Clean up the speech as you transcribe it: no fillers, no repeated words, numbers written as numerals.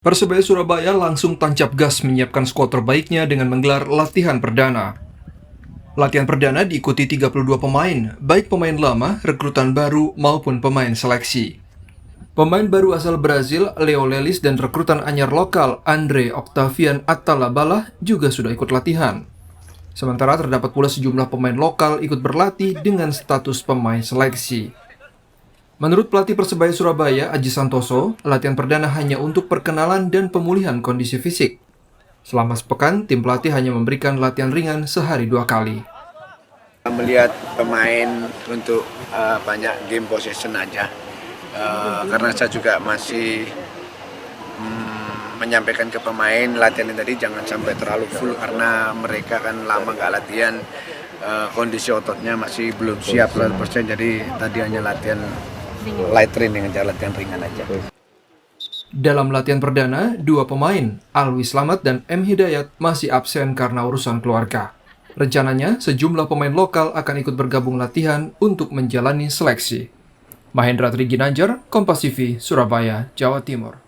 Persebaya Surabaya langsung tancap gas menyiapkan skuad terbaiknya dengan menggelar latihan perdana. Latihan perdana diikuti 32 pemain, baik pemain lama, rekrutan baru, maupun pemain seleksi. Pemain baru asal Brazil, Leo Lelis, dan rekrutan anyar lokal, Andre Octavian Atalabala, juga sudah ikut latihan. Sementara terdapat pula sejumlah pemain lokal ikut berlatih dengan status pemain seleksi. Menurut pelatih Persebaya Surabaya, Aji Santoso, latihan perdana hanya untuk perkenalan dan pemulihan kondisi fisik. Selama sepekan, tim pelatih hanya memberikan latihan ringan sehari 2 kali. Melihat pemain untuk banyak game possession aja, karena saya juga masih menyampaikan ke pemain latihan tadi jangan sampai terlalu full karena mereka kan lama nggak latihan, kondisi ototnya masih belum siap 100%, jadi tadi hanya latihan light training aja, latihan ringan aja. Dalam latihan perdana, 2 pemain, Alwi Slamet dan M. Hidayat, masih absen karena urusan keluarga. Rencananya, sejumlah pemain lokal akan ikut bergabung latihan untuk menjalani seleksi. Mahendra Triginanjar, Kompas TV, Surabaya, Jawa Timur.